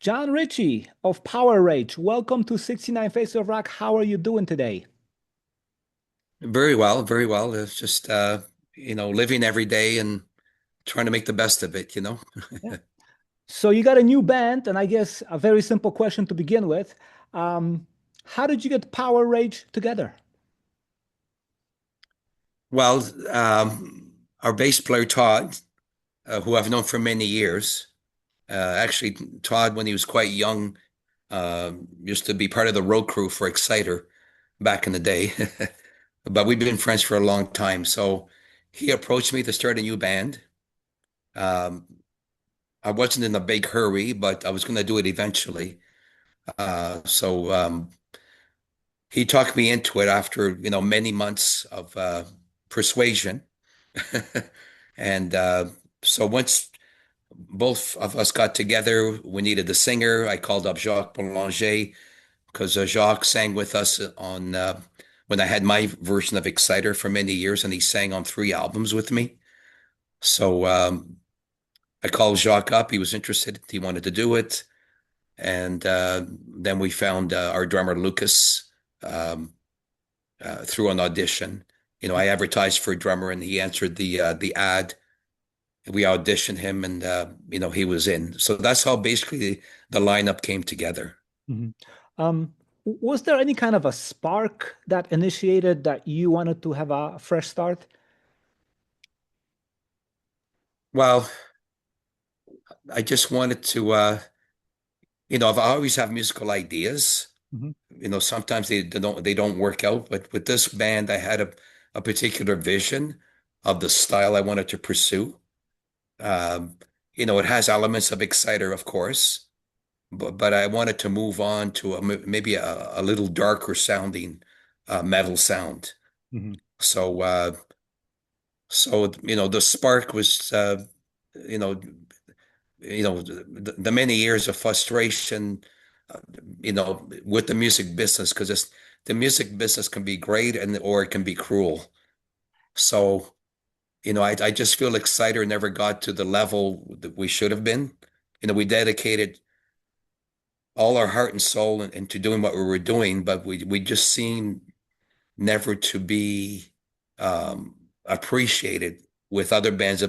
John Ricci of PowerRage, welcome to 69 Faces of Rock. How are you doing today? Very well, very well. It's just living every day and trying to make the best of it. Yeah. So you got a new band, and I guess a very simple question to begin with. Um, how did you get PowerRage together? Well, our bass player Todd, who I've known for many years, actually Todd, when he was quite young, used to be part of the road crew for Exciter back in the day. But we've been friends for a long time. So he approached me to start a new band. Um, I wasn't in a big hurry, but I was going to do it eventually. So he talked me into it after, many months of persuasion. And so once both of us got together, we needed a singer. I called up Jacques Belanger because Jacques sang with us on when I had my version of Exciter for many years, and he sang on three albums with me. So I called Jacques up. He was interested. He wanted to do it. And then we found our drummer, Lucas. Um, through an audition. I advertised for a drummer and he answered the ad. We auditioned him and he was in. So that's how basically the lineup came together. Mhm. Was there any kind of a spark that initiated that you wanted to have a fresh start? Well, I just wanted to I've always have musical ideas. Mhm. Sometimes they don't work out, but with this band I had a particular vision of the style I wanted to pursue. Um, it has elements of Exciter, of course. But I wanted to move on to maybe a little darker sounding metal sound. Mhm. So the spark was you know the many years of frustration uh, with the music business because the music business can be great and or it can be cruel. So I just feel Exciter never got to the level that we should have been. We dedicated all our heart and soul into doing what we were doing, but we just seemed never to be appreciated with other bands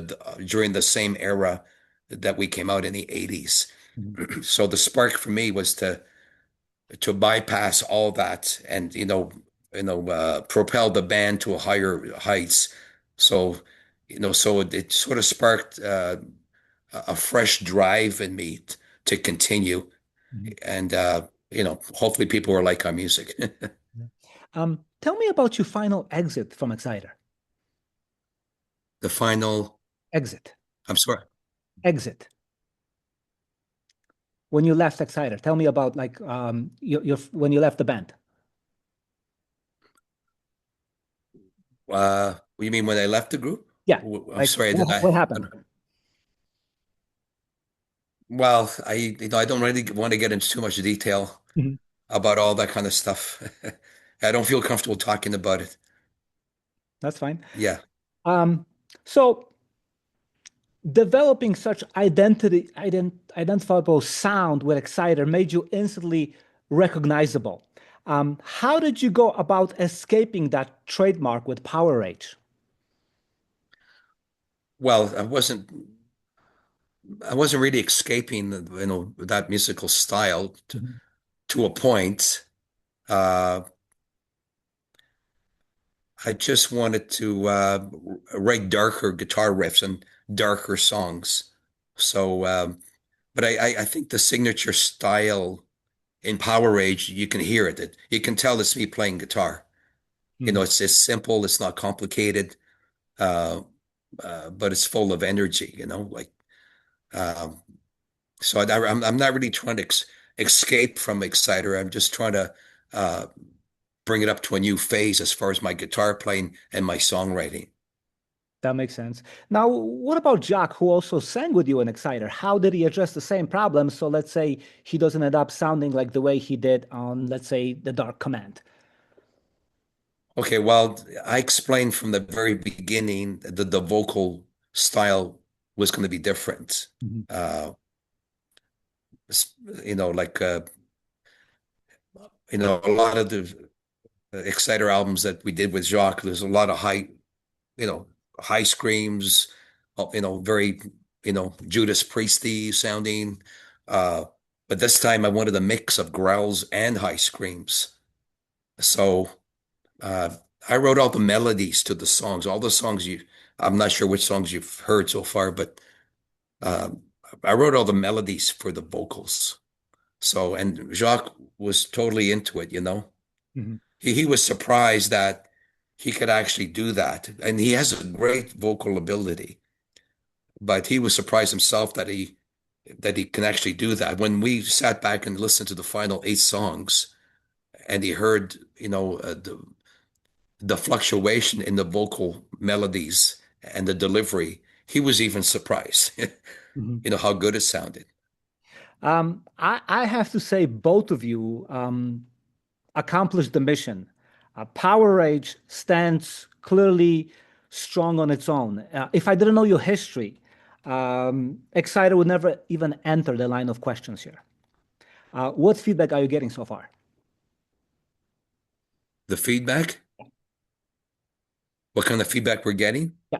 during the same era that we came out in the 80s. Mhm. So the spark for me was to bypass all that and propel the band to a higher heights. So it sort of sparked a fresh drive in me to continue Mhm. and hopefully people will like our music. Yeah. Tell me about your final exit from Exciter. The final, Exit. I'm sorry. Exit. When you left Exciter, tell me about like your when you left the band. What you mean when I left the group? Yeah, I'm like sorry, what happened? well, I don't really want to get into too much detail Mhm. about all that kind of stuff. I don't feel comfortable talking about it. That's fine. Yeah. Um, so developing such identifiable sound with Exciter made you instantly recognizable. How did you go about escaping that trademark with PowerRage? Well, I wasn't really escaping, that musical style Mhm. to a point. Uh, I just wanted to write darker guitar riffs and darker songs. So, but I think the signature style in Power Rage, you can hear it. You can tell it's me playing guitar. Mhm. It's simple, it's not complicated, uh, but it's full of energy. Um, so I'm not really trying to escape from Exciter. I'm just trying to uh, bring it up to a new phase as far as my guitar playing and my songwriting. That makes sense. Now, what about Jacques, who also sang with you in Exciter? How did he address the same problem? So let's say he doesn't end up sounding like the way he did on, let's say, The Dark Command. Okay, well, I explained from the very beginning that the vocal style was going to be different. Mhm. Uh, like a lot of the Exciter albums that we did with Jacques. There's a lot of you know, high screams, very, Judas Priesty sounding. Uh, but this time I wanted a mix of growls and high screams. So uh, I wrote all the melodies to the songs, all the songs I'm not sure which songs you've heard so far, but um, I wrote all the melodies for the vocals. So, and Jacques was totally into it. Mhm. He was surprised that he could actually do that. And he has a great vocal ability, but he was surprised himself that he can actually do that. When we sat back and listened to the final 8 songs and he heard, the fluctuation in the vocal melodies and the delivery, he was even surprised, Mhm. how good it sounded. I have to say, both of you accomplished the mission. PowerRage stands clearly strong on its own. If I didn't know your history, Exciter would never even enter the line of questions here. What feedback are you getting so far? The feedback, what kind of feedback we're getting? Yeah.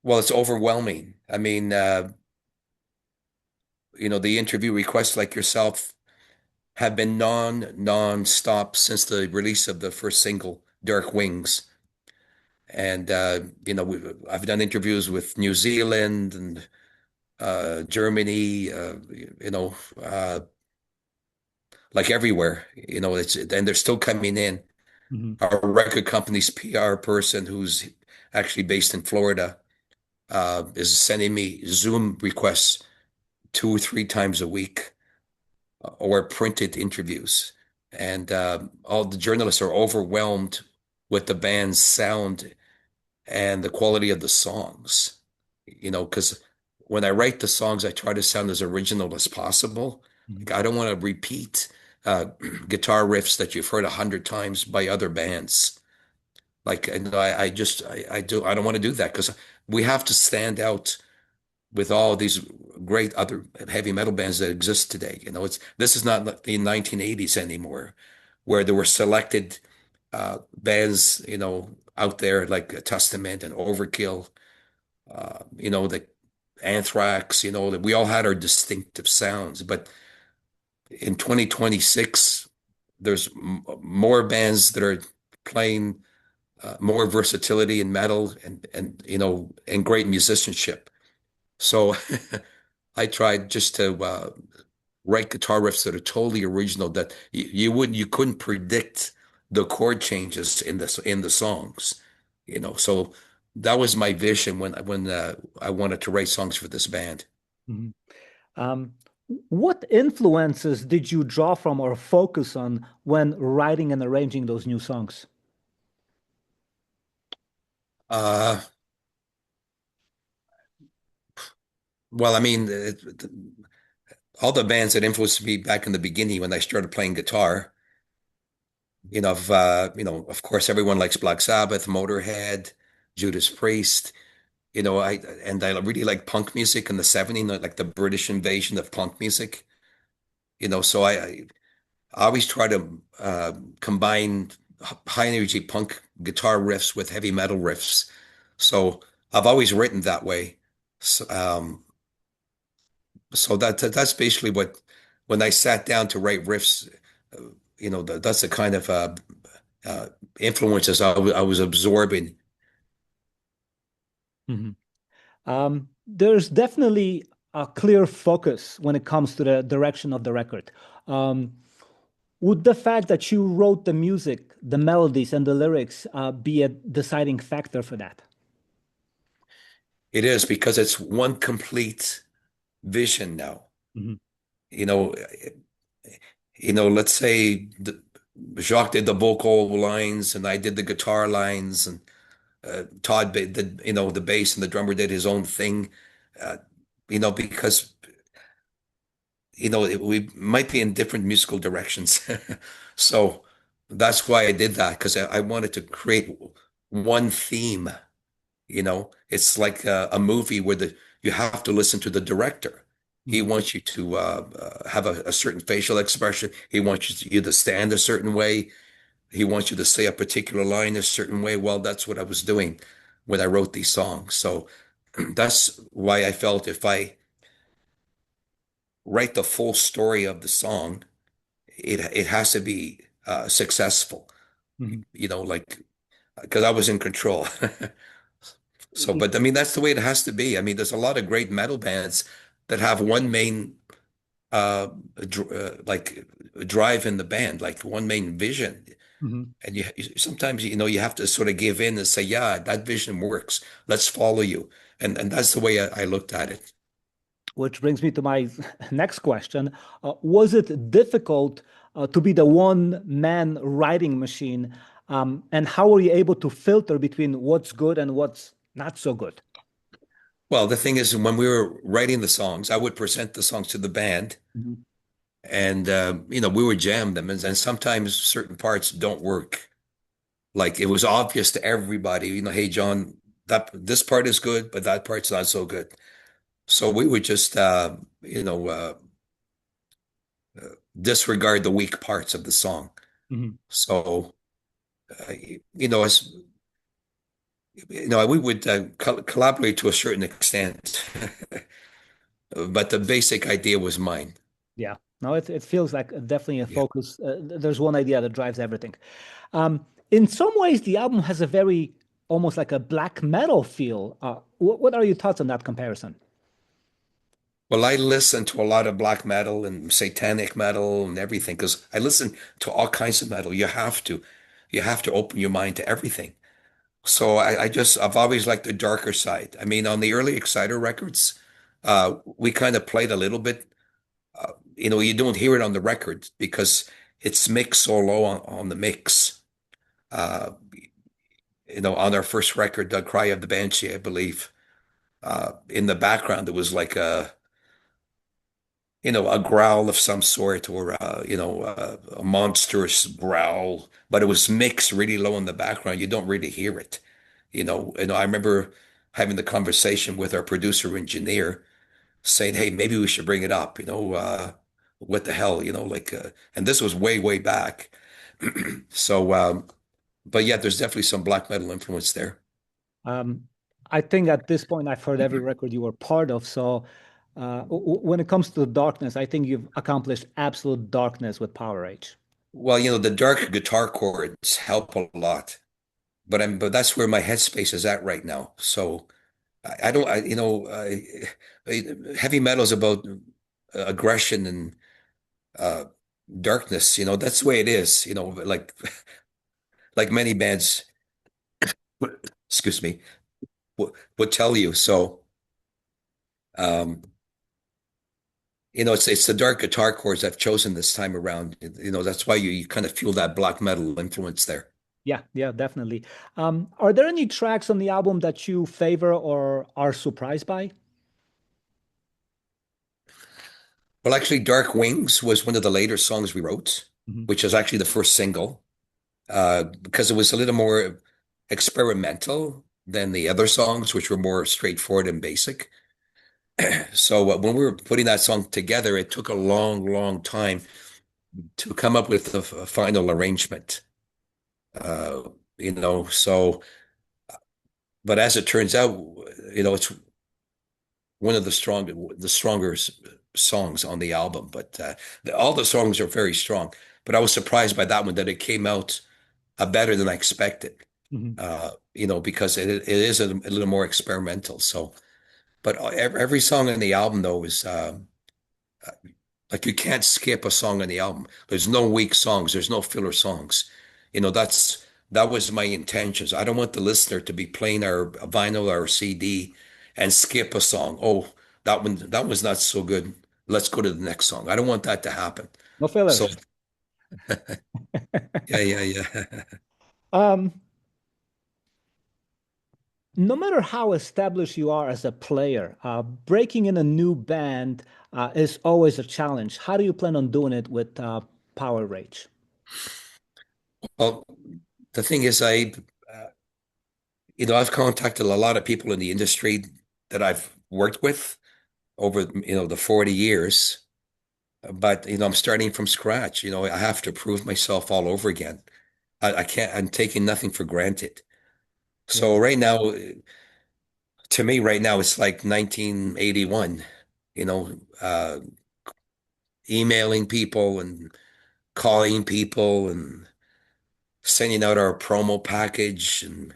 Well, it's overwhelming. I mean, the interview requests like yourself have been non-stop since the release of the first single, Dark Wings. And I've done interviews with New Zealand and Germany, uh, like everywhere. And they're still coming in. Mhm. Our record company's PR person, who's actually based in Florida, is sending me Zoom requests 2 or 3 times a week, or printed interviews. And all the journalists are overwhelmed with the band's sound and the quality of the songs. Because when I write the songs, I try to sound as original as possible. Mhm. Like, I don't want to repeat uh, guitar riffs that you've heard 100 times by other bands. Like, and I don't want to do that because we have to stand out with all these great other heavy metal bands that exist today. This is not the 1980s anymore, where there were selected bands, out there like Testament and Overkill, the Anthrax, that we all had our distinctive sounds. But in 2026, there's more bands that are playing more versatility in metal and great musicianship. So I tried just to write guitar riffs that are totally original that you couldn't predict the chord changes in the songs, So that was my vision when I wanted to write songs for this band. Mhm. Um, what influences did you draw from or focus on when writing and arranging those new songs? Uh, well, I mean, all the bands that influenced me back in the beginning when I started playing guitar, of course, everyone likes Black Sabbath, Motorhead, Judas Priest. I really like punk music in the 70s, like the British invasion of punk music. So I always try to combine high energy punk guitar riffs with heavy metal riffs. So I've always written that way. So that's basically when I sat down to write riffs, that's the kind of uh, influences I was absorbing. Mhm. There's definitely a clear focus when it comes to the direction of the record. Um, would the fact that you wrote the music, the melodies, and the lyrics be a deciding factor for that? It is because it's one complete vision now. Mhm. You know, let's say Jacques did the vocal lines and I did the guitar lines, and Todd did, the bass, and the drummer did his own thing. Uh, because we might be in different musical directions. So that's why I did that, because I wanted to create one theme. It's like a movie where you have to listen to the director. He Mhm. wants you to have a certain facial expression. He wants you to stand a certain way. He wants you to say a particular line a certain way. Well, that's what I was doing when I wrote these songs. So that's why I felt if I write the full story of the song, it has to be successful. Mhm. Like because I was in control. So, but I mean, that's the way it has to be. I mean, there's a lot of great metal bands that have one main uh, like drive in the band, like one main vision. Mhm. And sometimes you have to sort of give in and say, yeah, that vision works. Let's follow you. And that's the way I looked at it. Which brings me to my next question. Was it difficult to be the one man writing machine? And how were you able to filter between what's good and what's not so good? Well, the thing is, when we were writing the songs, I would present the songs to the band, Mhm. and we would jam them, and sometimes certain parts don't work. Like it was obvious to everybody, hey John, that this part is good, but that part's not so good. So we would just disregard the weak parts of the song. Mhm. So as we would collaborate to a certain extent, but the basic idea was mine. Yeah, no, it feels like definitely a Yeah. focus. There's one idea that drives everything. In some ways, the album has a very almost like a black metal feel. What are your thoughts on that comparison? Well, I listen to a lot of black metal and satanic metal and everything because I listen to all kinds of metal. You have to open your mind to everything. So I've always liked the darker side. I mean, on the early Exciter records, we kind of played a little bit. You don't hear it on the record because it's mixed so low on the mix. Uh, on our first record, The Cry of the Banshee, I believe, in the background, it was like a growl of some sort or, a monstrous growl, but it was mixed really low in the background. You don't really hear it. I remember having the conversation with our producer engineer saying, hey, maybe we should bring it up, what the hell, and this was way, way back. So, but yeah, there's definitely some black metal influence there. Um, I think at this point, I've heard every record you were part of. So, when it comes to the darkness, I think you've accomplished absolute darkness with PowerRage. Well, the dark guitar chords help a lot, but that's where my headspace is at right now. So I don't, heavy metal is about aggression and uh, darkness. That's the way it is. Like many bands, excuse me, would tell you. So, um, it's the dark guitar chords I've chosen this time around. That's why you kind of feel that black metal influence there. Yeah, yeah, definitely. Are there any tracks on the album that you favor or are surprised by? Well, actually, Dark Wings was one of the later songs we wrote, Mhm. which is actually the first single, because it was a little more experimental than the other songs, which were more straightforward and basic. So when we were putting that song together, it took a long, long time to come up with a final arrangement. Uh, so, but as it turns out, it's one of the stronger songs on the album. But all the songs are very strong. But I was surprised by that one that it came out better than I expected. Mhm. Because it is a little more experimental. So, but every song on the album though is like you can't skip a song on the album. There's no weak songs. There's no filler songs. That was my intentions. I don't want the listener to be playing our vinyl or CD and skip a song. Oh, that was not so good. Let's go to the next song. I don't want that to happen. No So fillers. yeah, yeah, yeah. Um, no matter how established you are as a player, breaking in a new band is always a challenge. How do you plan on doing it with Power Rage? Well, the thing is, I've contacted a lot of people in the industry that I've worked with. over, the 40 years. But, I'm starting from scratch. I have to prove myself all over again. I can't, I'm taking nothing for granted. Yeah. So right now, to me, right now, it's like 1981, you know, uh, emailing people and calling people and sending out our promo package. And,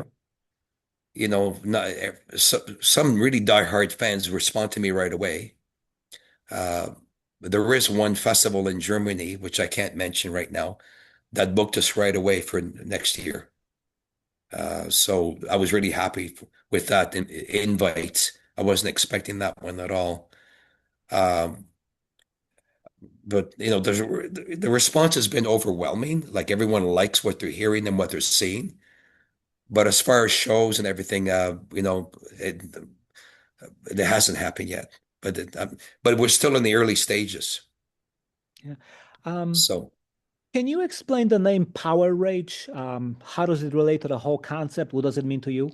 not, some really diehard fans respond to me right away. Uh, there is one festival in Germany, which I can't mention right now, that booked us right away for next year. So I was really happy with that invite. I wasn't expecting that one at all. Um, but the response has been overwhelming. Like everyone likes what they're hearing and what they're seeing. But as far as shows and everything, it hasn't happened yet. But we're still in the early stages. Yeah. Um, So, can you explain the name Power Rage? How does it relate to the whole concept? What does it mean to you?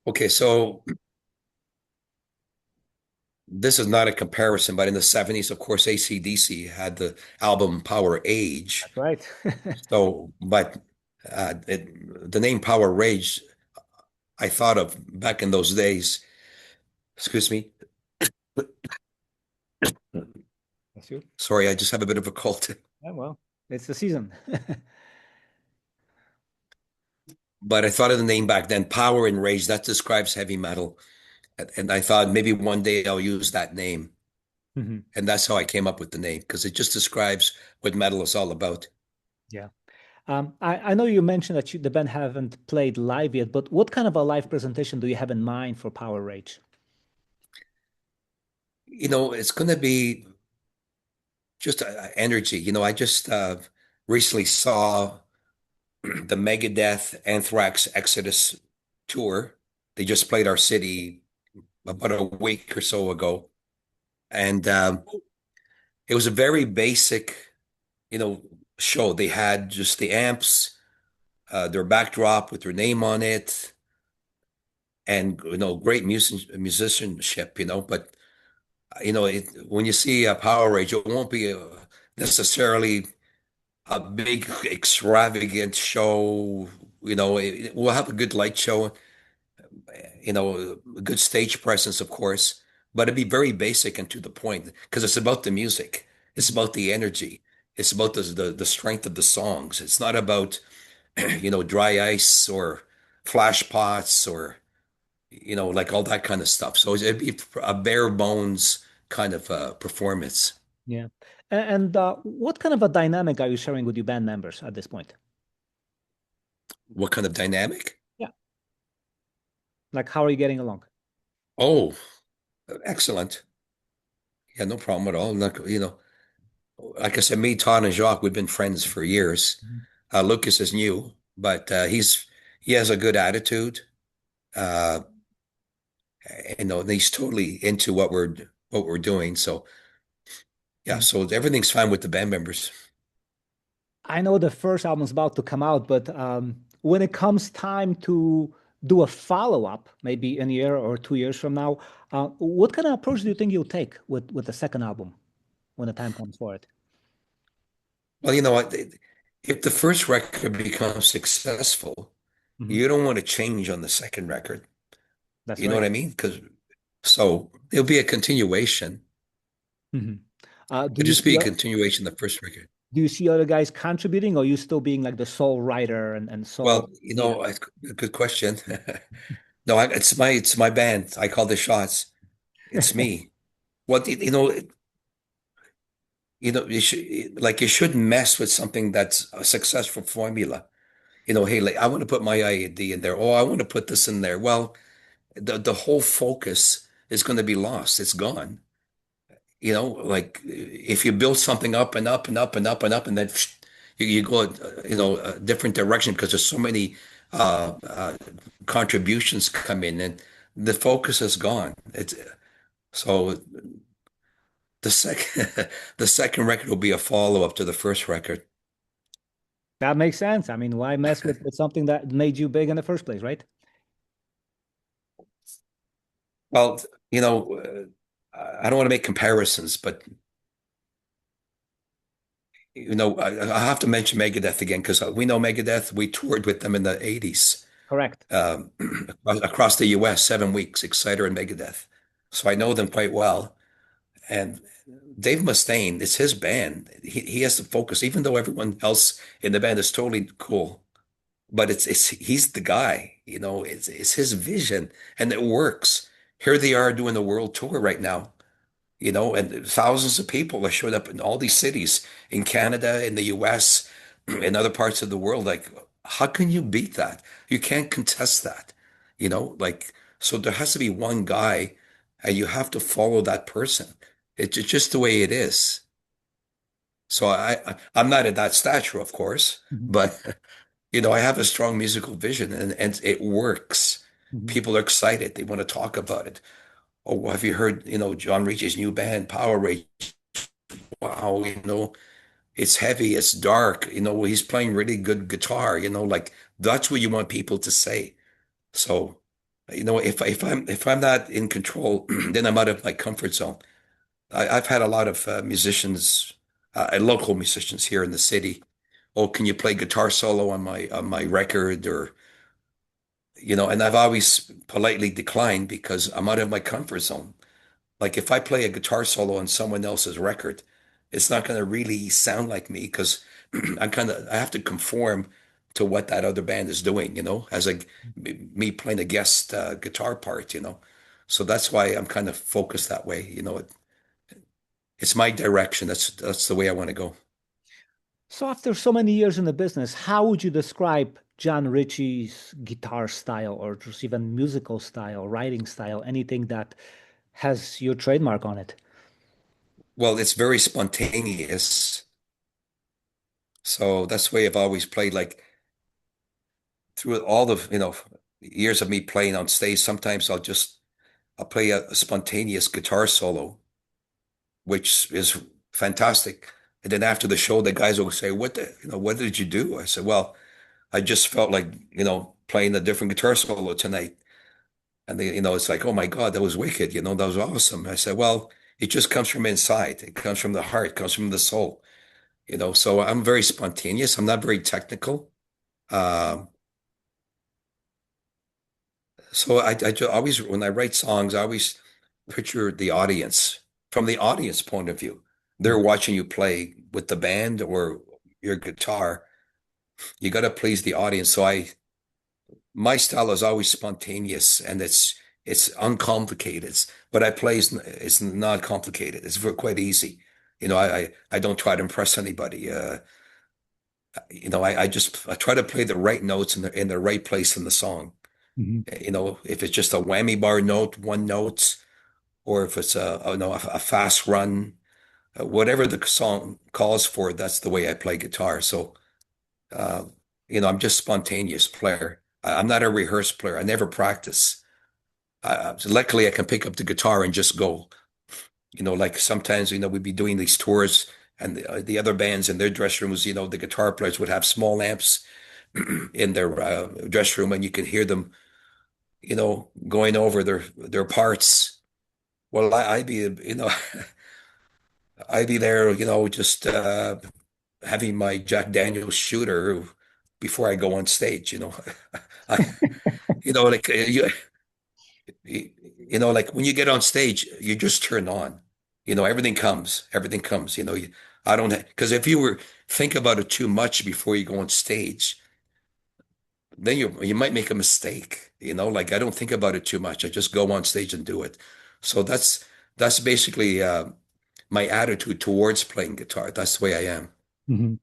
okay, so this is not a comparison, but in the 70s, of course, AC/DC had the album Power Age. That's right. So, but the name Power Rage, I thought of back in those days. Excuse me. That's you. Sorry, I just have a bit of a cold. Yeah, well, it's the season. But I thought of the name back then, Power and Rage, that describes heavy metal. And I thought maybe one day I'll use that name. Mhm. And that's how I came up with the name, because it just describes what metal is all about. Yeah. I know you mentioned that the band haven't played live yet, but what kind of a live presentation do you have in mind for Power Rage? It's going to be just energy. I just recently saw the Megadeth Anthrax Exodus tour. They just played our city about a week or so ago. And it was a very basic, you know, show. They had just the amps, their backdrop with their name on it, and great musicianship. But when you see a Power Rage, it won't be necessarily a big extravagant show. We'll have a good light show, a good stage presence, of course, but it'd be very basic and to the point because it's about the music. It's Mhm. about the energy. It's about the strength of the songs. It's not about, dry ice or flash pots or, like all that kind of stuff. So it'd be a bare bones kind of performance. Yeah. And what kind of a dynamic are you sharing with your band members at this point? What kind of dynamic? Yeah. Like, how are you getting along? Oh, excellent. Yeah, no problem at all. Like, like I said, me, Todd, and Jacques, we've been friends for years. Mhm. Lucas is new, but he has a good attitude. Uh, and he's totally into what we're doing. So yeah, Yeah. so everything's fine with the band members. I know the first album's about to come out, but when it comes time to do a follow-up, maybe in a year or 2 years from now, what kind of approach do you think you'll take with the second album when the time comes for it? Well, you know what? If the first record becomes successful, Mhm. you don't want to change on the second record. That's You know right. what I mean? Because so it'll be a continuation. Mhm. It'll just be a continuation of the first record. do you see other guys contributing, or you still being like the sole writer and sole Well, leader? a good question. No, it's my band. I call the shots. It's me. What you shouldn't mess with something that's a successful formula. Hey, like I want to put my idea in there. Oh, I want to put this in there. Well, the whole focus is going to be lost. It's gone. Like if you build something up and up and up and up and up, and then you go, a different direction because there's so many contributions come in, and the focus is gone. It's so the second the second record will be a follow-up to the first record. That makes sense. I mean, why mess with something that made you big in the first place, right? Well, you know. I don't want to make comparisons, but I have to mention Megadeth again because we know Megadeth. We toured with them in the 80s, Correct. um, across the US, 7 weeks, Exciter and Megadeth. So I know them quite well. And Dave Mustaine, it's his band. He has to focus, even though everyone else in the band is totally cool. But it's he's the guy, it's his vision and it works. Here they are doing the world tour right now, and thousands of people are showing up in all these cities in Canada, in the US, in other parts of the world. Like, how can you beat that? You can't contest that, like, so there has to be one guy and you have to follow that person. It's just the way it is. So I'm not at that stature, of course, Mhm. but I have a strong musical vision and it works. Mhm. People are excited. They want to talk about it. Oh, have you heard, John Ricci's new band, PowerRage? Wow, it's heavy, it's dark, he's playing really good guitar, like that's what you want people to say. So, if I'm not in control, then I'm out of my comfort zone. I've had a lot of musicians, local musicians here in the city. Oh, can you play guitar solo on my record? Or and I've always politely declined because I'm out of my comfort zone. Like if I play a guitar solo on someone else's record, it's not going to really sound like me because I have to conform to what that other band is doing, as like me playing a guest guitar part. So that's why I'm kind of focused that way. It's my direction. That's the way I want to go. So after so many years in the business, how would you describe John Ritchie's guitar style or just even musical style, writing style, anything that has your trademark on it? Well, it's very spontaneous. So that's the way I've always played. Like through all the, years of me playing on stage, sometimes I'll play a spontaneous guitar solo, which is fantastic. And then after the show, the guys will say, what did you do? I said, well, I just felt like, playing a different guitar solo tonight. And it's like, oh my God, that was wicked. That was awesome. I said, well, it just comes from inside. It comes from the heart, it comes from the soul, so I'm very spontaneous. I'm not very technical. Um, so always, when I write songs, I always picture the audience from the audience point of view. They're watching you play with the band or your guitar. You got to please the audience. So my style is always spontaneous and it's uncomplicated. But I play is not complicated. It's quite easy. I don't try to impress anybody. I try to play the right notes in the right place in the song. Mhm. If it's just a whammy bar note, one note, or if it's a fast run, whatever the song calls for, that's the way I play guitar. So, uh, I'm just spontaneous player. I'm not a rehearsed player. I never practice. Luckily, I can pick up the guitar and just go. Like sometimes, we'd be doing these tours and the other bands in their dress rooms, the guitar players would have small amps in their dress room and you can hear them, going over their parts. Well, I'd be, I'd be there, just having my Jack Daniel's shooter before I go on stage. I, like like when you get on stage, you just turn on. Everything comes. I don't because if you were think about it too much before you go on stage, then you might make a mistake. Like I don't think about it too much. I just go on stage and do it. So that's basically my attitude towards playing guitar. That's the way I am. Mhm.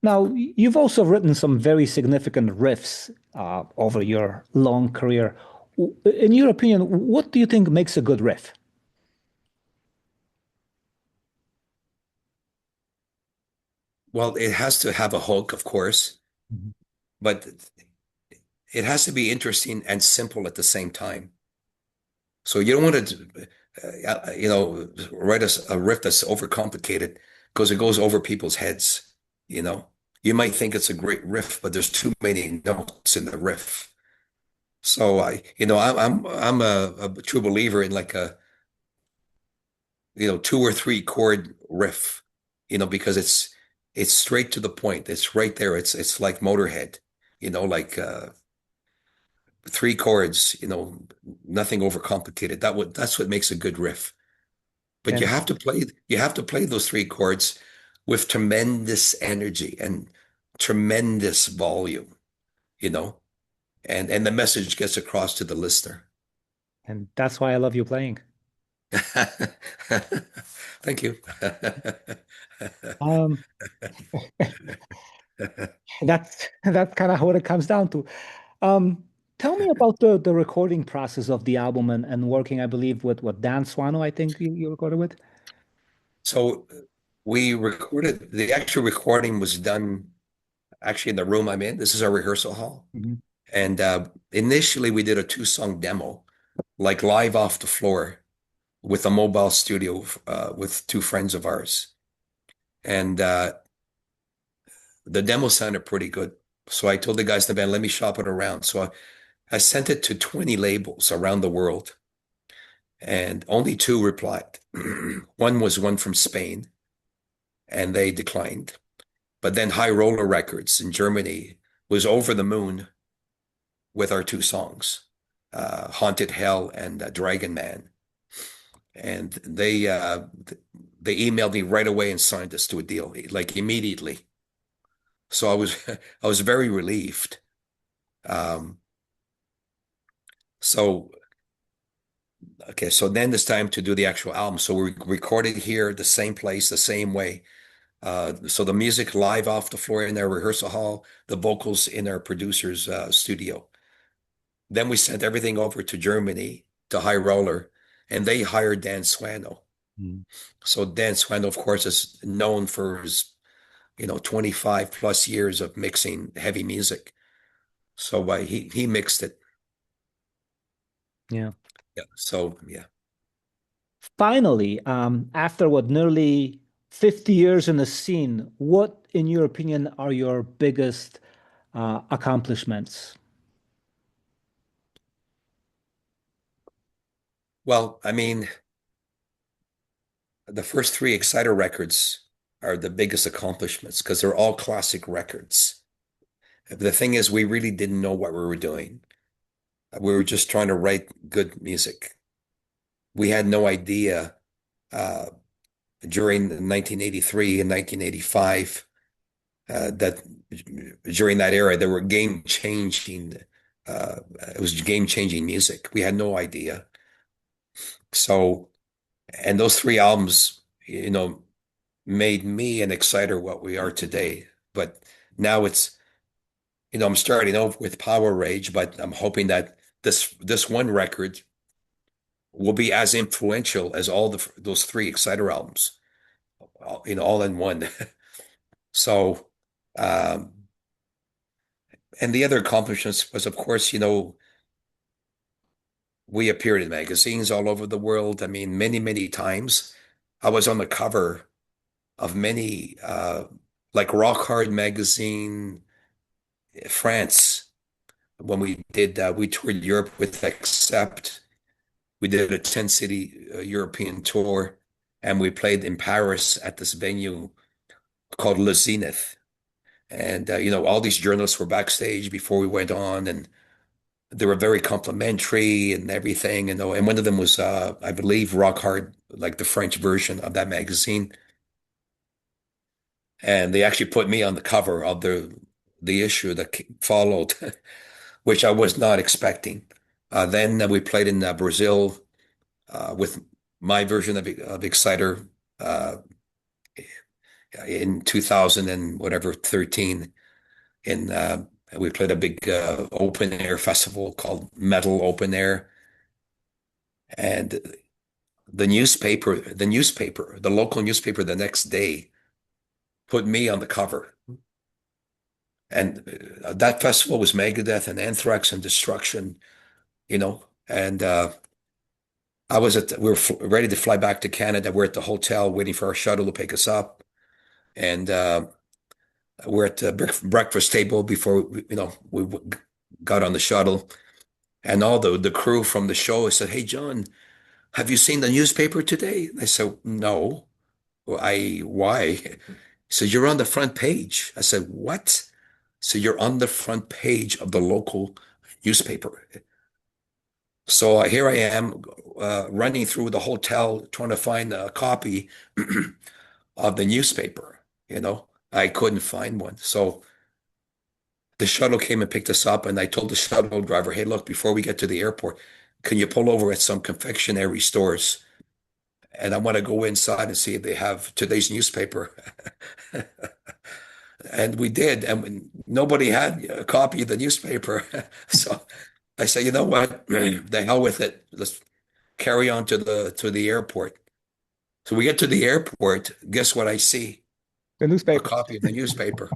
Now, you've also written some very significant riffs over your long career. In your opinion, what do you think makes a good riff? Well, it has to have a hook, of course, Mhm. but it has to be interesting and simple at the same time. So you don't want to, write a riff that's overcomplicated because it goes over people's heads. You know, you might think it's a great riff, but there's too many notes in the riff. So I'm a true believer in like two or three chord riff, because it's straight to the point. It's right there. It's like Motorhead, like three chords, nothing overcomplicated. That's what makes a good riff. But Yeah. you have to play those three chords with tremendous energy and tremendous volume, you know, and the message gets across to the listener. And that's why I love you playing. Thank you. Um, that's kind of what it comes down to. Um, Tell me about the recording process of the album and working, I believe, with what Dan Swano, I think you recorded with. So we recorded, the actual recording was done actually in the room I'm in. This is our rehearsal hall. Mhm. And initially we did a two-song demo, like live off the floor with a mobile studio with two friends of ours. And the demo sounded pretty good. So I told the guys in the band, let me shop it around. So I sent it to 20 labels around the world, and only two replied. One was one from Spain, and they declined. But then High Roller Records in Germany was over the moon with our two songs, Haunted Hell and Dragon Man. And they emailed me right away and signed us to a deal, like immediately. So I was very relieved. Um, so okay, so then it's time to do the actual album. So we recorded here, the same place, the same way. So the music live off the floor in their rehearsal hall, the vocals in our producer's studio. Then we sent everything over to Germany to High Roller, and they hired Dan Swano. Mm. So Dan Swano, of course, is known for his, 25 plus years of mixing heavy music. So he mixed it. Yeah. Yeah. So yeah. Finally, after what nearly 50 years in the scene, what, in your opinion, are your biggest accomplishments? Well, I mean, the first three Exciter records are the biggest accomplishments because they're all classic records. The thing is, we really didn't know what we were doing. We were just trying to write good music. We had no idea uh, during 1983 and 1985 that during that era there were game changing. It was game changing music. We had no idea. So, and those three albums, made me an Exciter what we are today. But now I'm starting over with PowerRage, but I'm hoping that this one record will be as influential as all those three Exciter albums, all in one. So, um, and the other accomplishments was, of course, we appeared in magazines all over the world. I mean, many, many times. I was on the cover of many, like Rock Hard magazine, France. When we toured Europe with Accept. We did a 10 city European tour, and we played in Paris at this venue called Le Zenith. And, all these journalists were backstage before we went on, and they were very complimentary and everything. And one of them was, I believe, Rock Hard, like the French version of that magazine. And they actually put me on the cover of the issue that followed, which I was not expecting. Then we played in Brazil with my version of Exciter uh, in 2000 and whatever 13. In We played a big open air festival called Metal Open Air, and the local newspaper, the next day put me on the cover. And that festival was Megadeth and Anthrax and Destruction, and we were ready to fly back to Canada. We're at the hotel waiting for our shuttle to pick us up. And we're at the breakfast table before we got on the shuttle. And all the crew from the show said, "Hey, John, have you seen the newspaper today? I said, no. Why? He said, you're on the front page. I said, what? So you're on the front page of the local newspaper. So here I am running through the hotel trying to find a copy of the newspaper. I couldn't find one. So the shuttle came and picked us up, and I told the shuttle driver, hey, look, before we get to the airport, can you pull over at some confectionery stores? And I want to go inside and see if they have today's newspaper. And we did, and nobody had a copy of the newspaper. So I said, you know what? The hell with it. Let's carry on to the airport. So we get to the airport. Guess what I see? The A newspaper. copy of the newspaper.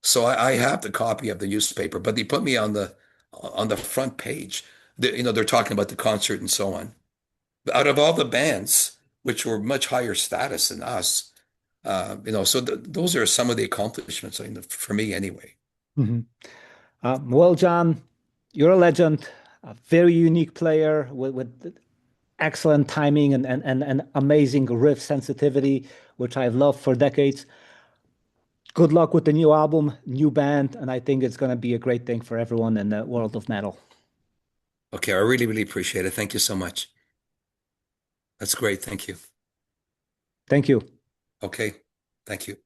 So I have the copy of the newspaper, but they put me on the front page. They're talking about the concert and so on. But out of all the bands, which were much higher status than us, so those are some of the accomplishments, for me anyway. Mhm. Well, John, you're a legend, a very unique player with excellent timing and amazing riff sensitivity, which I've loved for decades. Good luck with the new album, new band, and I think it's going to be a great thing for everyone in the world of metal. Okay, I really, really appreciate it. Thank you so much. That's great. Thank you. Thank you. Okay, thank you.